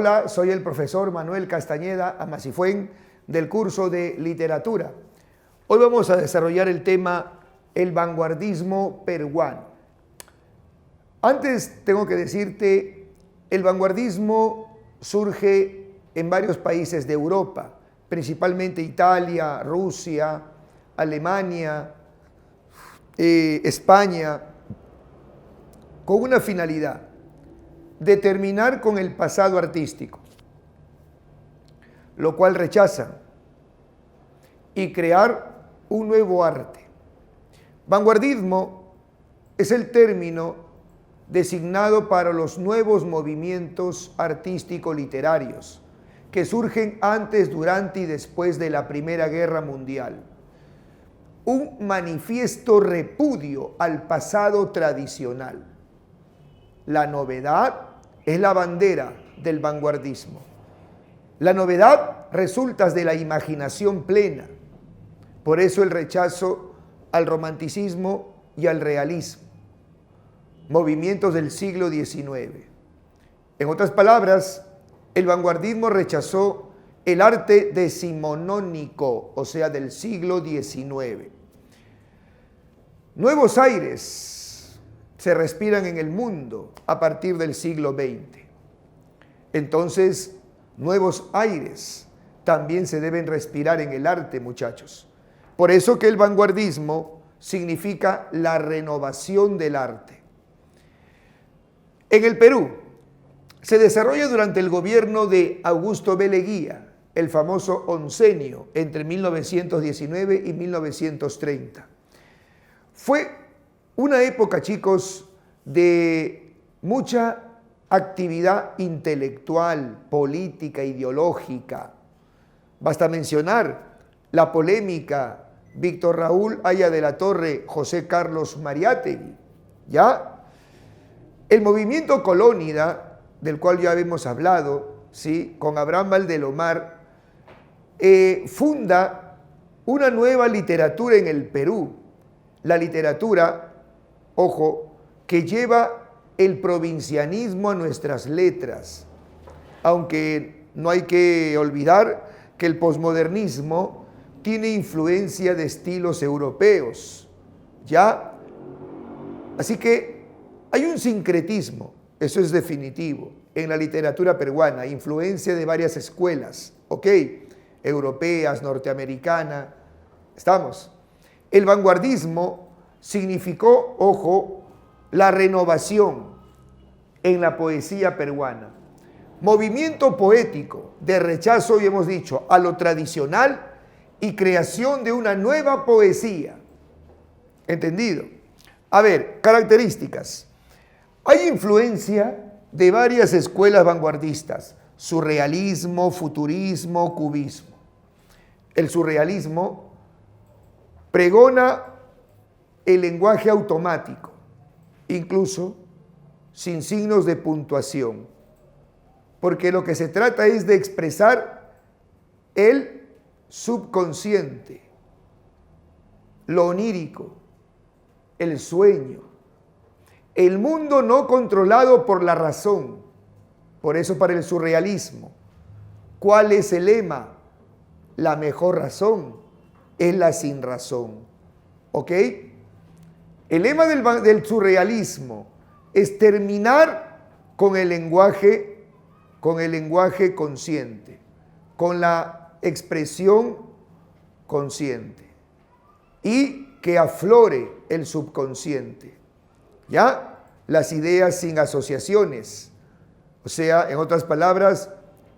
Hola, soy el profesor Manuel Castañeda Amasifuen del curso de literatura. Hoy vamos a desarrollar el tema el vanguardismo peruano. Antes tengo que decirte, el vanguardismo surge en varios países de Europa, principalmente Italia, Rusia, Alemania, España, con una finalidad: de terminar con el pasado artístico, lo cual rechazan, y crear un nuevo arte. Vanguardismo es el término designado para los nuevos movimientos artístico-literarios que surgen antes, durante y después de la Primera Guerra Mundial. Un manifiesto repudio al pasado tradicional. La novedad es la bandera del vanguardismo. La novedad resulta de la imaginación plena. Por eso el rechazo al romanticismo y al realismo, movimientos del siglo XIX. En otras palabras, el vanguardismo rechazó el arte decimonónico, o sea, del siglo XIX. Nuevos aires se respiran en el mundo a partir del siglo XX. Entonces, nuevos aires también se deben respirar en el arte, muchachos. Por eso que el vanguardismo significa la renovación del arte. En el Perú se desarrolla durante el gobierno de Augusto B. Leguía, el famoso oncenio entre 1919 y 1930. Fue una época, chicos, de mucha actividad intelectual, política, ideológica. Basta mencionar la polémica Víctor Raúl Haya de la Torre, José Carlos Mariátegui, ¿ya? El movimiento colónida, del cual ya hemos hablado, ¿sí?, con Abraham Valdelomar, funda una nueva literatura en el Perú. La literatura, ojo, que lleva el provincianismo a nuestras letras, aunque no hay que olvidar que el posmodernismo tiene influencia de estilos europeos, ¿ya? Así que hay un sincretismo, eso es definitivo, en la literatura peruana, influencia de varias escuelas, ¿ok? Europeas, norteamericana, ¿estamos? El vanguardismo significó, ojo, la renovación en la poesía peruana. Movimiento poético de rechazo, y hemos dicho, a lo tradicional y creación de una nueva poesía. ¿Entendido? A ver, características. Hay influencia de varias escuelas vanguardistas: surrealismo, futurismo, cubismo. El surrealismo pregona el lenguaje automático, incluso sin signos de puntuación, porque lo que se trata es de expresar el subconsciente, lo onírico, el sueño, el mundo no controlado por la razón. Por eso, para el surrealismo, ¿cuál es el lema? La mejor razón es la sin razón. ¿Ok? El lema del surrealismo es terminar con el lenguaje consciente, con la expresión consciente, y que aflore el subconsciente, ¿ya? Las ideas sin asociaciones, o sea, en otras palabras,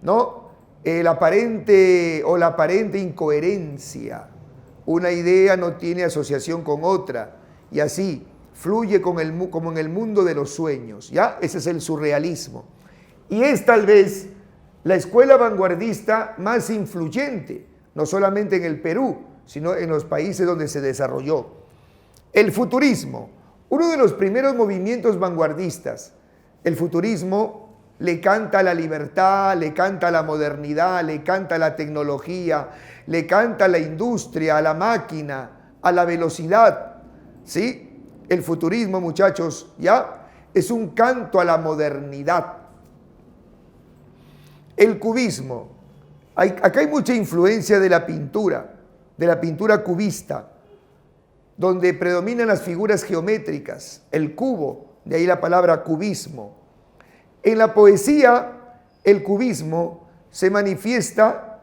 ¿no?, la aparente incoherencia. Una idea no tiene asociación con otra, y así fluye como en el mundo de los sueños, ¿ya? Ese es el surrealismo. Y es tal vez la escuela vanguardista más influyente, no solamente en el Perú, sino en los países donde se desarrolló. El futurismo, uno de los primeros movimientos vanguardistas. El futurismo le canta a la libertad, le canta a la modernidad, le canta a la tecnología, le canta a la industria, a la máquina, a la velocidad, ¿sí? El futurismo, muchachos, ¿ya?, es un canto a la modernidad. El cubismo. Acá hay mucha influencia de la pintura cubista, donde predominan las figuras geométricas, el cubo, de ahí la palabra cubismo. En la poesía, el cubismo se manifiesta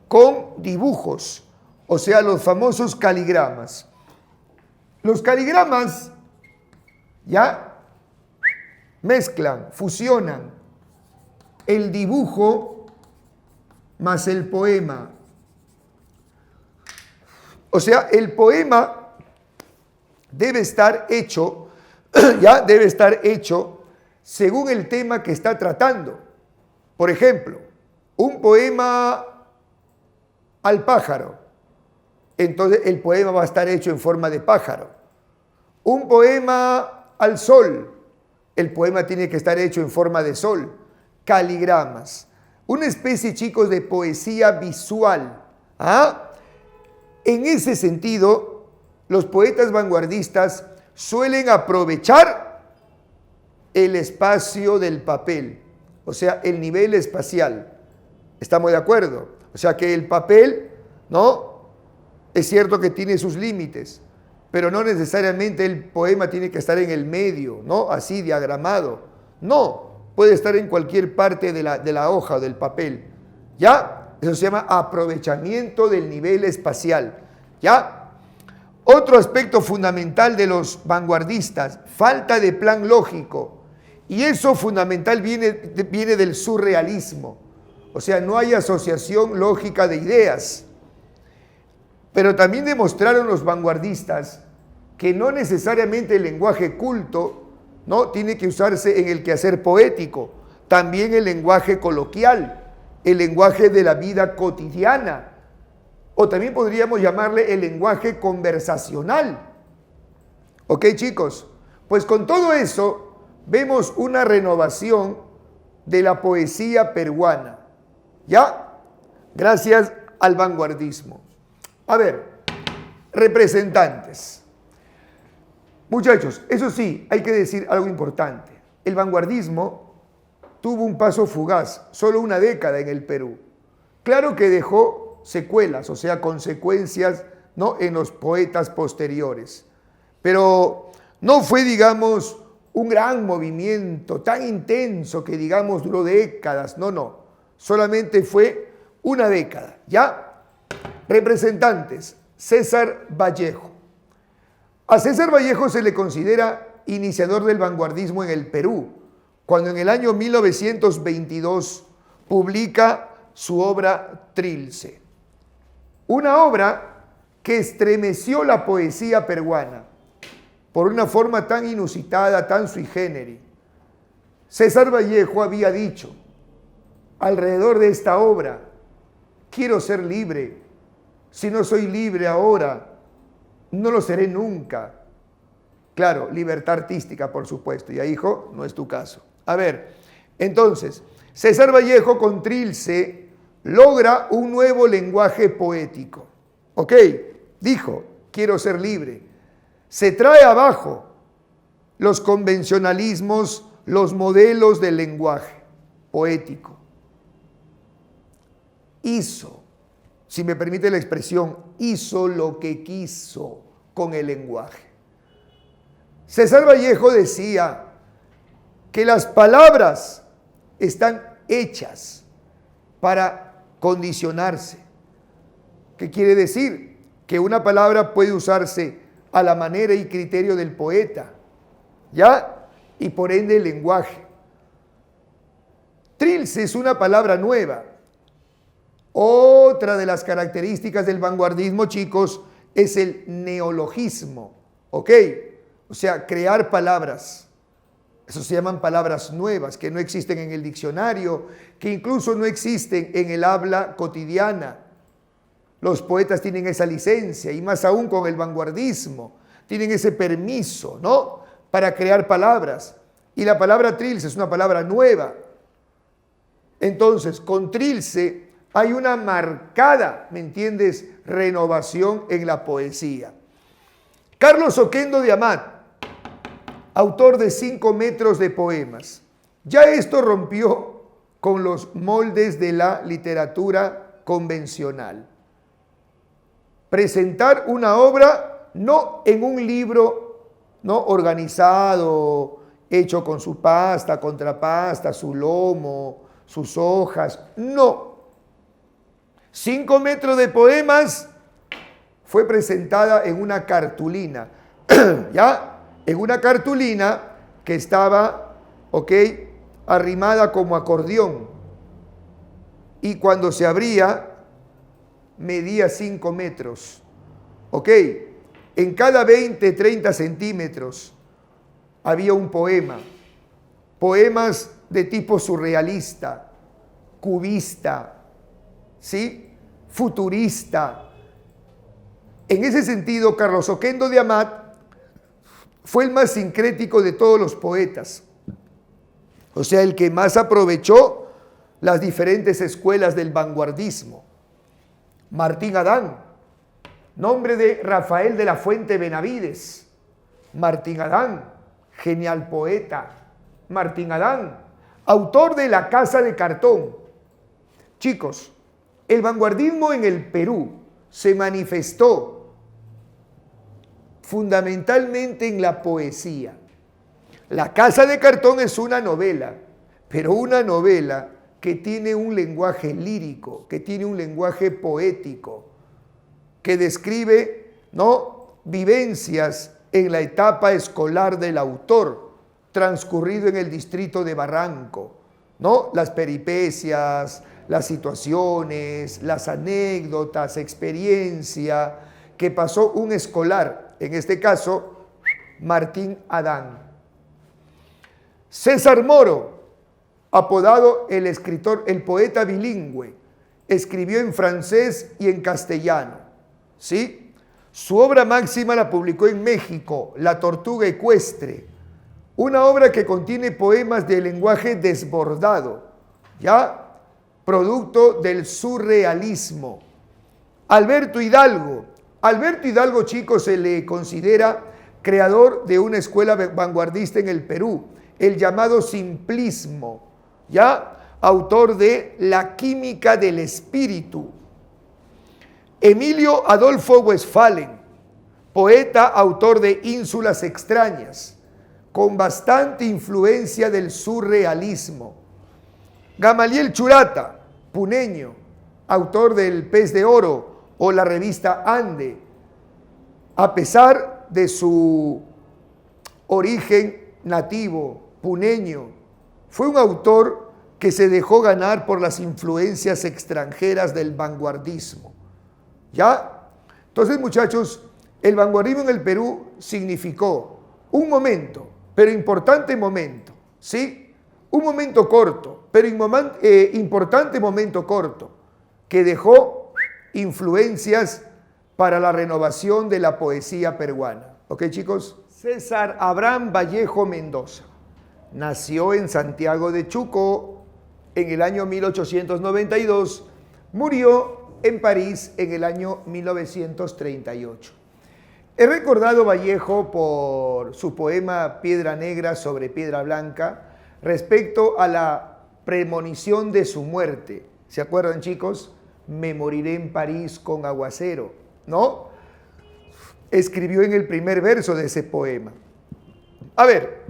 con dibujos, o sea, los famosos caligramas. Los caligramas ya mezclan, fusionan el dibujo más el poema. O sea, el poema debe estar hecho, ya debe estar hecho según el tema que está tratando. Por ejemplo, un poema al pájaro, entonces el poema va a estar hecho en forma de pájaro. Un poema al sol, el poema tiene que estar hecho en forma de sol. Caligramas, una especie, chicos, de poesía visual. ¿Ah? En ese sentido, los poetas vanguardistas suelen aprovechar el espacio del papel, o sea, el nivel espacial. ¿Estamos de acuerdo? O sea que el papel, ¿no? Es cierto que tiene sus límites, pero no necesariamente el poema tiene que estar en el medio, ¿no? Así diagramado. No, puede estar en cualquier parte de la hoja o del papel. ¿Ya? Eso se llama aprovechamiento del nivel espacial. ¿Ya? Otro aspecto fundamental de los vanguardistas, falta de plan lógico. Y eso fundamental viene del surrealismo. O sea, no hay asociación lógica de ideas. Pero también demostraron los vanguardistas que no necesariamente el lenguaje culto, ¿no?, tiene que usarse en el quehacer poético. También el lenguaje coloquial, el lenguaje de la vida cotidiana. O también podríamos llamarle el lenguaje conversacional. ¿Ok, chicos? Pues con todo eso vemos una renovación de la poesía peruana. ¿Ya? Gracias al vanguardismo. A ver, representantes. Muchachos, eso sí, hay que decir algo importante. El vanguardismo tuvo un paso fugaz, solo una década en el Perú. Claro que dejó secuelas, o sea, consecuencias, ¿no?, en los poetas posteriores. Pero no fue, digamos, un gran movimiento tan intenso que, digamos, duró décadas. No. Solamente fue una década. ¿Ya? Representantes. César Vallejo. A César Vallejo se le considera iniciador del vanguardismo en el Perú, cuando en el año 1922 publica su obra Trilce. Una obra que estremeció la poesía peruana por una forma tan inusitada, tan sui generis. César Vallejo había dicho alrededor de esta obra: quiero ser libre. Si no soy libre ahora, no lo seré nunca. Claro, libertad artística, por supuesto. Ya, hijo, no es tu caso. A ver, entonces, César Vallejo con Trilce logra un nuevo lenguaje poético. Ok, dijo, quiero ser libre. Se trae abajo los convencionalismos, los modelos del lenguaje poético. Hizo, si me permite la expresión, hizo lo que quiso con el lenguaje. César Vallejo decía que las palabras están hechas para condicionarse. ¿Qué quiere decir? Que una palabra puede usarse a la manera y criterio del poeta, ¿ya? Y por ende el lenguaje. Trilce es una palabra nueva. Otra de las características del vanguardismo, chicos, es el neologismo, ¿ok? O sea, crear palabras. Eso se llaman palabras nuevas, que no existen en el diccionario, que incluso no existen en el habla cotidiana. Los poetas tienen esa licencia, y más aún con el vanguardismo, tienen ese permiso, ¿no?, para crear palabras. Y la palabra trilce es una palabra nueva. Entonces, con Trilce hay una marcada, ¿me entiendes?, renovación en la poesía. Carlos Oquendo de Amat, autor de 5 metros de poemas. Ya esto rompió con los moldes de la literatura convencional. Presentar una obra no en un libro, ¿no?, organizado, hecho con su pasta, contrapasta, su lomo, sus hojas. No. 5 metros de poemas fue presentada en una cartulina. ¿Ya? En una cartulina que estaba, ¿ok?, arrimada como acordeón. Y cuando se abría, medía 5 metros. ¿Ok? En cada 20, 30 centímetros había un poema. Poemas de tipo surrealista, cubista, ¿sí?, futurista. En ese sentido, Carlos Oquendo de Amat fue el más sincrético de todos los poetas. O sea, el que más aprovechó las diferentes escuelas del vanguardismo. Martín Adán, nombre de Rafael de la Fuente Benavides. Martín Adán, genial poeta. Martín Adán, autor de La Casa de Cartón. Chicos, el vanguardismo en el Perú se manifestó fundamentalmente en la poesía. La Casa de Cartón es una novela, pero una novela que tiene un lenguaje lírico, que tiene un lenguaje poético, que describe, ¿no?, vivencias en la etapa escolar del autor, transcurrido en el distrito de Barranco, ¿no? Las peripecias, las situaciones, las anécdotas, experiencia que pasó un escolar, en este caso, Martín Adán. César Moro, apodado el escritor, el poeta bilingüe, escribió en francés y en castellano, ¿sí? Su obra máxima la publicó en México, La Tortuga Ecuestre, una obra que contiene poemas de lenguaje desbordado, ¿ya?, producto del surrealismo. Alberto Hidalgo, chicos, se le considera creador de una escuela vanguardista en el Perú, el llamado simplismo, ¿ya?, autor de La Química del Espíritu. Emilio Adolfo Westphalen, poeta, autor de Ínsulas Extrañas, con bastante influencia del surrealismo. Gamaliel Churata, puneño, autor del Pez de Oro o la revista Ande. A pesar de su origen nativo, puneño, fue un autor que se dejó ganar por las influencias extranjeras del vanguardismo. ¿Ya? Entonces, muchachos, el vanguardismo en el Perú significó un momento, pero importante momento, ¿sí? Un momento corto, pero importante momento corto, que dejó influencias para la renovación de la poesía peruana. ¿Ok, chicos? César Abraham Vallejo Mendoza nació en Santiago de Chuco en el año 1892, murió en París en el año 1938. He recordado Vallejo por su poema Piedra Negra sobre Piedra Blanca respecto a la premonición de su muerte. ¿Se acuerdan, chicos? Me moriré en París con aguacero, ¿no? Escribió en el primer verso de ese poema. A ver,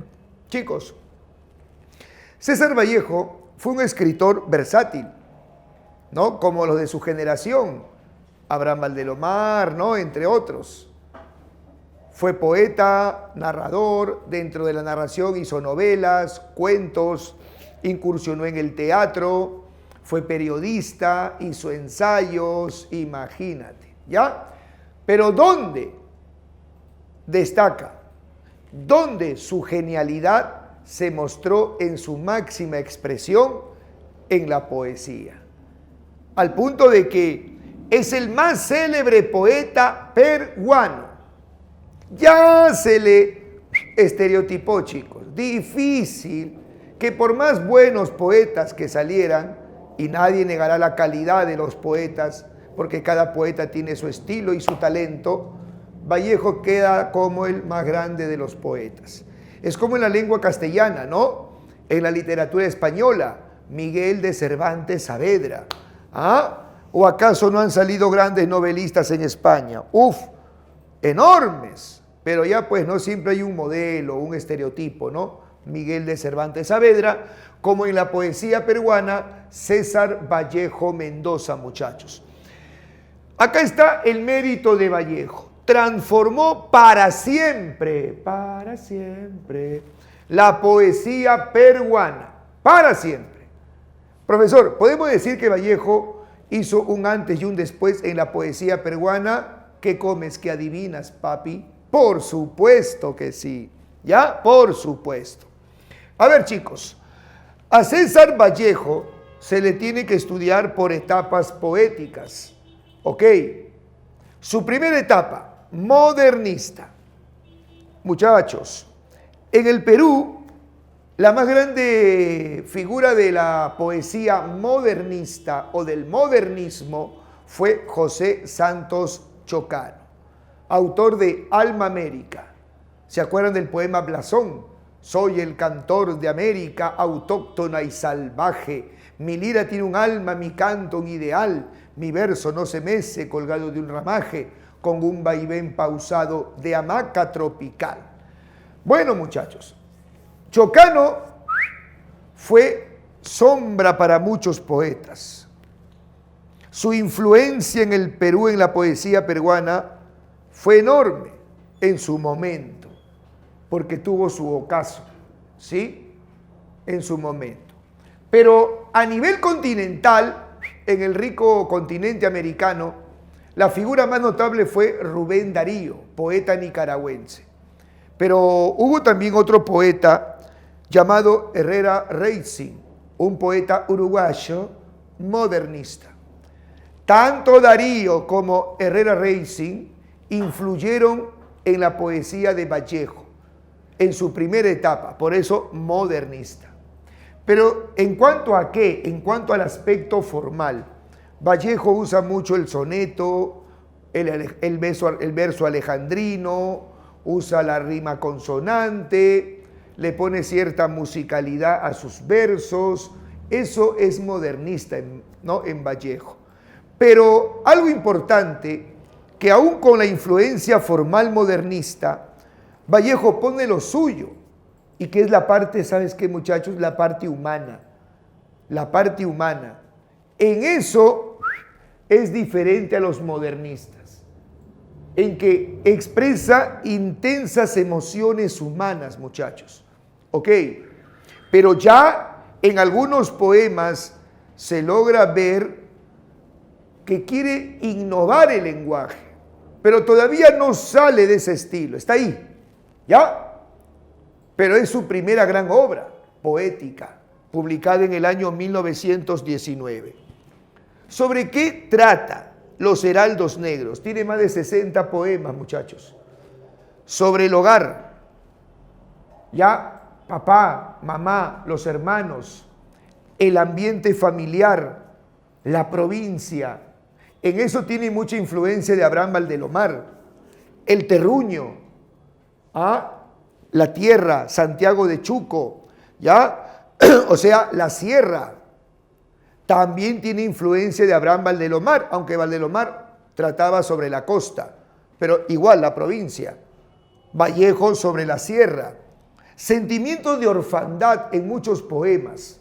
chicos, César Vallejo fue un escritor versátil, ¿no?, como los de su generación, Abraham Valdelomar, ¿no?, entre otros. Fue poeta, narrador, dentro de la narración hizo novelas, cuentos, incursionó en el teatro, fue periodista, hizo ensayos, imagínate, ¿ya? Pero ¿dónde destaca? ¿Dónde su genialidad se mostró en su máxima expresión? En la poesía. Al punto de que es el más célebre poeta peruano. Ya se le estereotipó, chicos. Difícil que por más buenos poetas que salieran, y nadie negará la calidad de los poetas, porque cada poeta tiene su estilo y su talento, Vallejo queda como el más grande de los poetas. Es como en la lengua castellana, ¿no? En la literatura española, Miguel de Cervantes Saavedra. ¿Ah? ¿O acaso no han salido grandes novelistas en España? ¡Uf! Enormes. Pero ya pues no siempre hay un modelo, un estereotipo, ¿no? Miguel de Cervantes Saavedra, como en la poesía peruana, César Vallejo Mendoza, muchachos. Acá está el mérito de Vallejo. Transformó para siempre, la poesía peruana. Para siempre. Profesor, ¿podemos decir que Vallejo hizo un antes y un después en la poesía peruana? ¿Qué comes, qué adivinas, papi? Por supuesto que sí. ¿Ya? Por supuesto. A ver, chicos, a César Vallejo se le tiene que estudiar por etapas poéticas. ¿Ok? Su primera etapa, modernista. Muchachos, en el Perú, la más grande figura de la poesía modernista o del modernismo fue José Santos Chocano, autor de Alma América. ¿Se acuerdan del poema Blasón? Soy el cantor de América, autóctona y salvaje. Mi lira tiene un alma, mi canto un ideal. Mi verso no se mece colgado de un ramaje, con un vaivén pausado de hamaca tropical. Bueno, muchachos, Chocano fue sombra para muchos poetas. Su influencia en el Perú, en la poesía peruana, fue enorme en su momento, porque tuvo su ocaso, ¿sí? En su momento. Pero a nivel continental, en el rico continente americano, la figura más notable fue Rubén Darío, poeta nicaragüense. Pero hubo también otro poeta llamado Herrera Racing, un poeta uruguayo modernista. Tanto Darío como Herrera Racing influyeron en la poesía de Vallejo en su primera etapa, por eso modernista. Pero ¿en cuanto a qué? En cuanto al aspecto formal, Vallejo usa mucho el soneto, el verso alejandrino, usa la rima consonante, le pone cierta musicalidad a sus versos. Eso es modernista, ¿no? En Vallejo. Pero algo importante, que aún con la influencia formal modernista, Vallejo pone lo suyo, y que es la parte, ¿sabes qué, muchachos? La parte humana. La parte humana. En eso es diferente a los modernistas, en que expresa intensas emociones humanas, muchachos. ¿Ok? Pero ya en algunos poemas se logra ver que quiere innovar el lenguaje, pero todavía no sale de ese estilo. Está ahí, ¿ya? Pero es su primera gran obra poética, publicada en el año 1919. ¿Sobre qué trata Los Heraldos Negros? Tiene más de 60 poemas, muchachos. Sobre el hogar, ya, papá, mamá, los hermanos, el ambiente familiar, la provincia. En eso tiene mucha influencia de Abraham Valdelomar. El terruño, la tierra, Santiago de Chuco, ¿ya? O sea, la sierra. También tiene influencia de Abraham Valdelomar, aunque Valdelomar trataba sobre la costa, pero igual la provincia. Vallejo sobre la sierra. Sentimientos de orfandad en muchos poemas,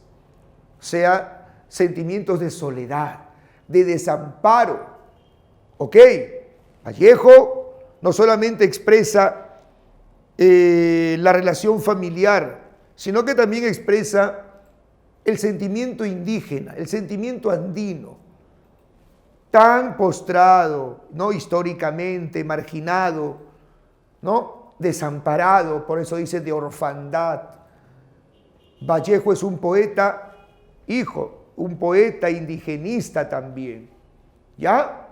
o sea, sentimientos de soledad, de desamparo. ¿Ok? Vallejo no solamente expresa la relación familiar, sino que también expresa el sentimiento indígena, el sentimiento andino, tan postrado, ¿no? Históricamente, marginado, ¿no? Desamparado, por eso dice de orfandad. Vallejo es un poeta, un poeta indigenista también, ¿ya?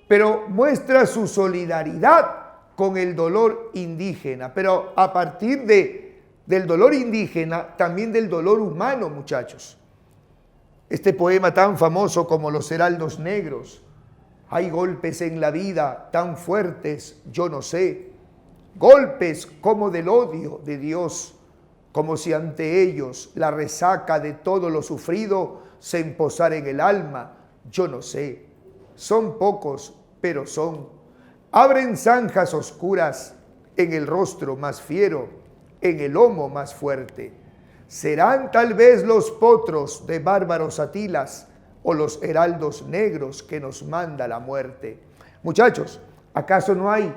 Pero muestra su solidaridad con el dolor indígena, pero a partir del dolor indígena, también del dolor humano, muchachos. Este poema tan famoso como Los Heraldos Negros. Hay golpes en la vida tan fuertes, yo no sé. Golpes como del odio de Dios. como si ante ellos la resaca de todo lo sufrido se emposara en el alma. Yo no sé, son pocos, pero son. Abren zanjas oscuras en el rostro más fiero, en el lomo más fuerte. Serán tal vez los potros de bárbaros Atilas o los heraldos negros que nos manda la muerte. Muchachos, ¿acaso no hay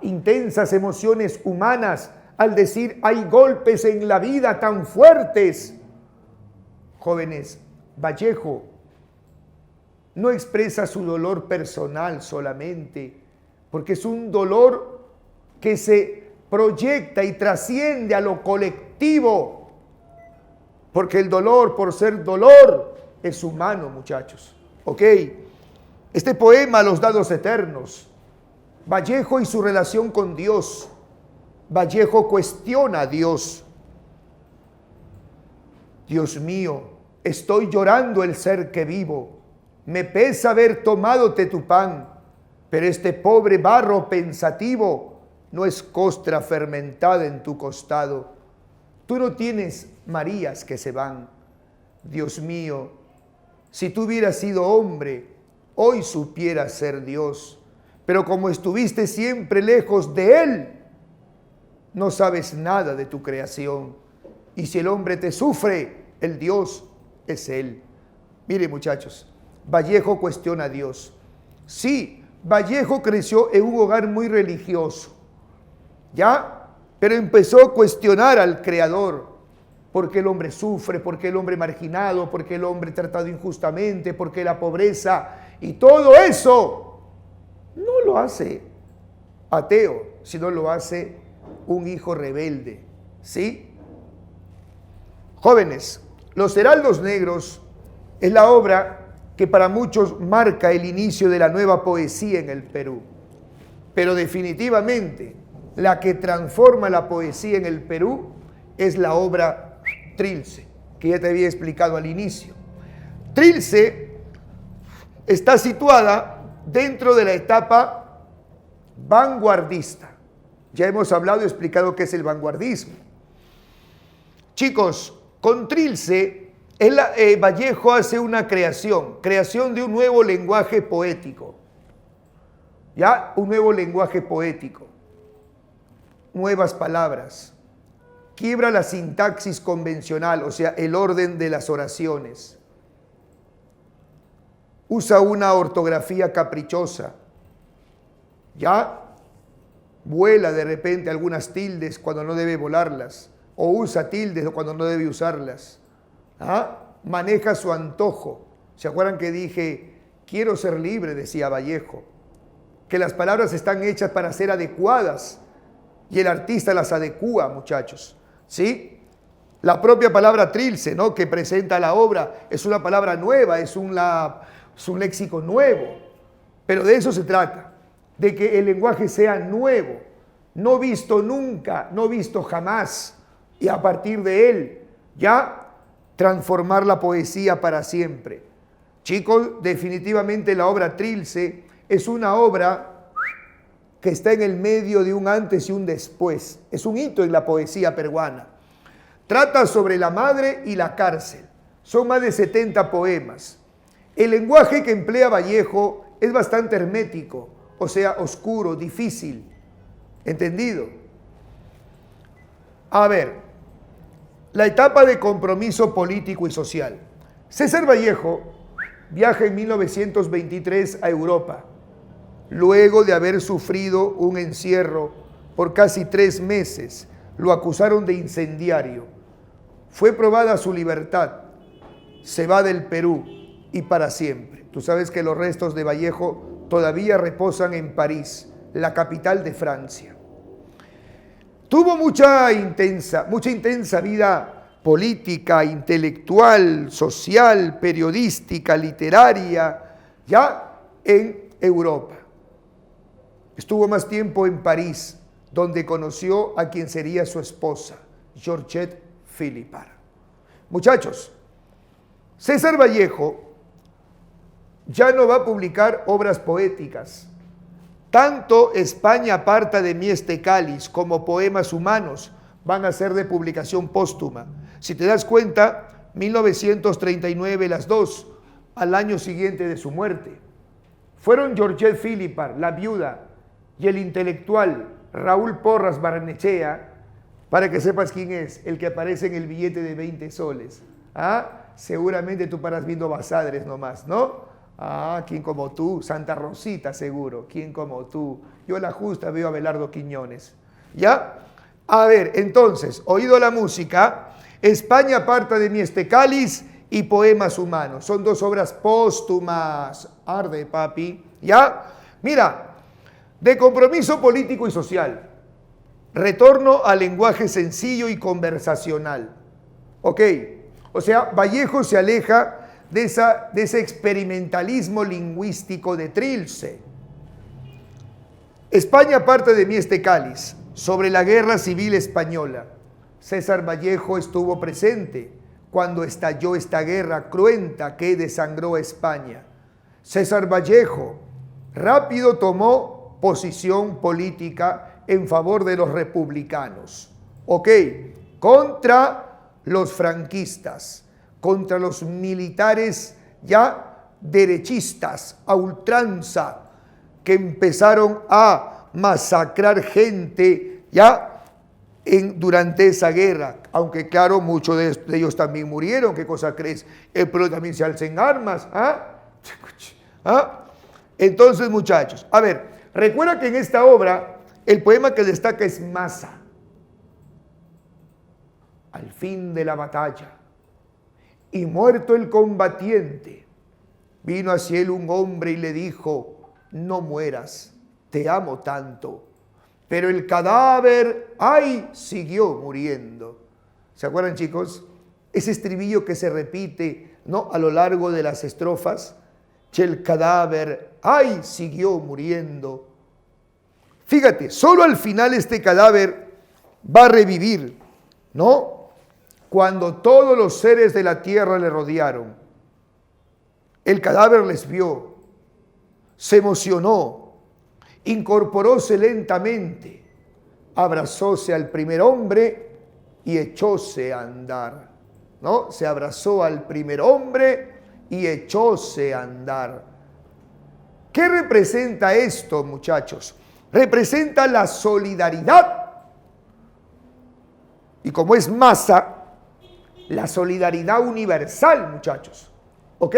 intensas emociones humanas al decir hay golpes en la vida tan fuertes? Jóvenes, Vallejo no expresa su dolor personal solamente, porque es un dolor que se proyecta y trasciende a lo colectivo, porque el dolor, por ser dolor, es humano, muchachos. ¿Ok? Este poema, Los dados eternos, Vallejo y su relación con Dios. Vallejo cuestiona a Dios. Dios mío, estoy llorando el ser que vivo. Me pesa haber tomadote tu pan, pero este pobre barro pensativo no es costra fermentada en tu costado. Tú no tienes Marías que se van. Dios mío, si tú hubieras sido hombre, hoy supieras ser Dios, pero como estuviste siempre lejos de Él, no sabes nada de tu creación. Y si el hombre te sufre, el Dios es Él. Mire, muchachos, Vallejo cuestiona a Dios. Sí, Vallejo creció en un hogar muy religioso, ¿ya? Pero empezó a cuestionar al Creador. ¿Por qué el hombre sufre? ¿Por qué el hombre marginado? ¿Por qué el hombre tratado injustamente? ¿Por qué la pobreza? Y todo eso no lo hace ateo, sino lo hace un hijo rebelde, ¿sí? Jóvenes, Los Heraldos Negros es la obra que para muchos marca el inicio de la nueva poesía en el Perú. Pero definitivamente la que transforma la poesía en el Perú es la obra Trilce, que ya te había explicado al inicio. Trilce está situada dentro de la etapa vanguardista. Ya hemos hablado y explicado qué es el vanguardismo. Chicos, con Trilce, Vallejo hace una creación de un nuevo lenguaje poético. ¿Ya? Un nuevo lenguaje poético. Nuevas palabras. Quiebra la sintaxis convencional, o sea, el orden de las oraciones. Usa una ortografía caprichosa. ¿Ya? Vuela de repente algunas tildes cuando no debe volarlas, o usa tildes cuando no debe usarlas. Maneja su antojo. ¿Se acuerdan que dije, quiero ser libre? Decía Vallejo. Que las palabras están hechas para ser adecuadas y el artista las adecúa, muchachos. ¿Sí? La propia palabra Trilce, ¿no?, que presenta la obra, es una palabra nueva, es un léxico nuevo. Pero de eso se trata, de que el lenguaje sea nuevo, no visto nunca, no visto jamás, y a partir de él ya transformar la poesía para siempre. Chicos, definitivamente la obra Trilce es una obra que está en el medio de un antes y un después. Es un hito en la poesía peruana. Trata sobre la madre y la cárcel. Son más de 70 poemas. El lenguaje que emplea Vallejo es bastante hermético, o sea, oscuro, difícil. ¿Entendido? A ver, la etapa de compromiso político y social. César Vallejo viaja en 1923 a Europa, luego de haber sufrido un encierro por casi 3 meses. Lo acusaron de incendiario. Fue probada su libertad. Se va del Perú y para siempre. Tú sabes que los restos de Vallejo todavía reposan en París, la capital de Francia. Tuvo mucha intensa vida política, intelectual, social, periodística, literaria, ya en Europa. Estuvo más tiempo en París, donde conoció a quien sería su esposa, Georgette Philippard. Muchachos, César Vallejo ya no va a publicar obras poéticas. Tanto España aparta de mí este cáliz como poemas humanos van a ser de publicación póstuma. Si te das cuenta, 1939 las dos, al año siguiente de su muerte. Fueron Georgette Philippard, la viuda, y el intelectual Raúl Porras Barrenechea, para que sepas quién es, el que aparece en el billete de 20 soles. ¿Ah? Seguramente tú paras viendo Basadres nomás, ¿no? Ah, ¿quién como tú? Santa Rosita seguro, ¿quién como tú? Yo a la justa veo a Abelardo Quiñones. ¿Ya? A ver, entonces, oído la música, España aparta de mí este cáliz y Poemas humanos. Son dos obras póstumas. Arde, papi. ¿Ya? Mira, de compromiso político y social. Retorno al lenguaje sencillo y conversacional. ¿Ok? O sea, Vallejo se aleja de ese experimentalismo lingüístico de Trilce. España aparta de mí este cáliz. Sobre la guerra civil española. César Vallejo estuvo presente cuando estalló esta guerra cruenta que desangró a España. César Vallejo rápido tomó posición política en favor de los republicanos. ¿Ok? Contra los franquistas, contra los militares ya derechistas, a ultranza, que empezaron a masacrar gente ya durante esa guerra, aunque claro, muchos de ellos también murieron. ¿Qué cosa crees? El pueblo también se alza en armas. ¿Ah? ¿Ah? Entonces, muchachos, a ver, recuerda que en esta obra el poema que destaca es Masa. Al fin de la batalla, y muerto el combatiente, vino hacia él un hombre y le dijo: no mueras, te amo tanto. Pero el cadáver, ¡ay!, siguió muriendo. ¿Se acuerdan, chicos? Ese estribillo que se repite, ¿no?, a lo largo de las estrofas. Que el cadáver, ¡ay!, siguió muriendo. Fíjate, solo al final este cadáver va a revivir, ¿no? Cuando todos los seres de la tierra le rodearon. El cadáver les vio, se emocionó, incorporóse lentamente, abrazóse al primer hombre y echóse a andar, ¿no? Se abrazó al primer hombre y echóse a andar. ¿Qué representa esto, muchachos? Representa la solidaridad. Y como es masa, la solidaridad universal, muchachos. ¿Ok?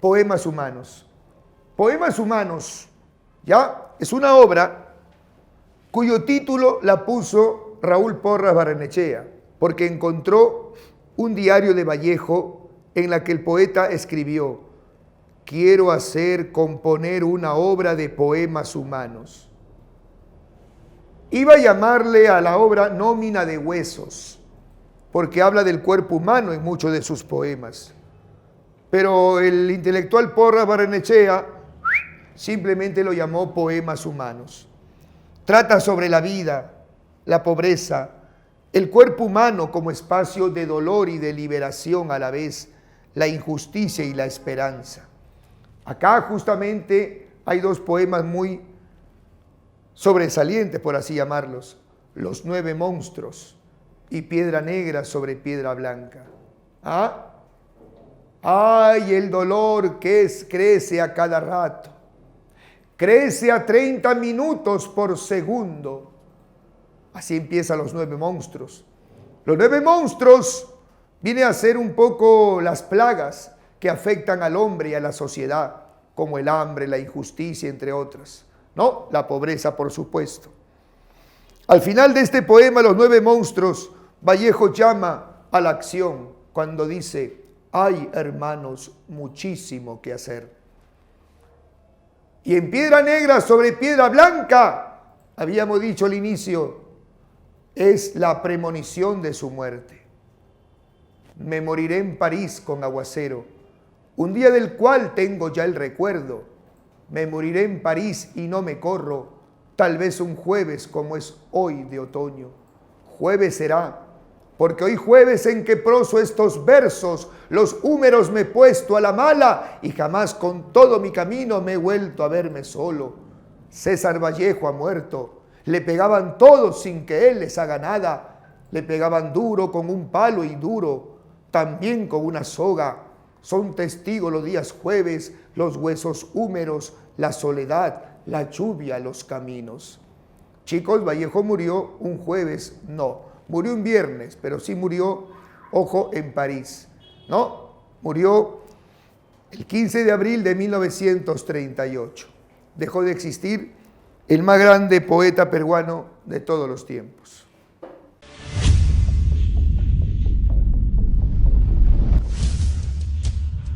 Poemas humanos. Poemas humanos, ¿ya? Es una obra cuyo título la puso Raúl Porras Barrenechea, porque encontró un diario de Vallejo en la que el poeta escribió: quiero componer una obra de poemas humanos. Iba a llamarle a la obra Nómina de Huesos, porque habla del cuerpo humano en muchos de sus poemas. Pero el intelectual Porras Barrenechea simplemente lo llamó Poemas Humanos. Trata sobre la vida, la pobreza, el cuerpo humano como espacio de dolor y de liberación a la vez, la injusticia y la esperanza. Acá justamente hay dos poemas muy sobresalientes, por así llamarlos: Los 9 monstruos y Piedra negra sobre piedra blanca. ¿Ah? ¡Ay, el dolor que crece a cada rato! Crece a 30 minutos por segundo. Así empiezan los 9 monstruos. Los 9 monstruos vienen a ser un poco las plagas que afectan al hombre y a la sociedad, como el hambre, la injusticia, entre otras. ¿No? La pobreza, por supuesto. Al final de este poema, Los 9 monstruos, Vallejo llama a la acción cuando dice: hay, hermanos, muchísimo que hacer. Y en piedra negra sobre piedra blanca, habíamos dicho al inicio, es la premonición de su muerte. Me moriré en París con aguacero, un día del cual tengo ya el recuerdo. Me moriré en París y no me corro, tal vez un jueves como es hoy de otoño. Jueves será, porque hoy jueves en que proso estos versos, los húmeros me he puesto a la mala y jamás con todo mi camino me he vuelto a verme solo. César Vallejo ha muerto, Le pegaban todos sin que él les haga nada. Le pegaban duro con un palo y duro, también con una soga. Son testigos los días jueves, los huesos húmeros, la soledad, la lluvia, los caminos. Chicos, Vallejo murió un jueves, no, murió un viernes, pero sí murió, ojo, en París, ¿no? Murió el 15 de abril de 1938. Dejó de existir el más grande poeta peruano de todos los tiempos.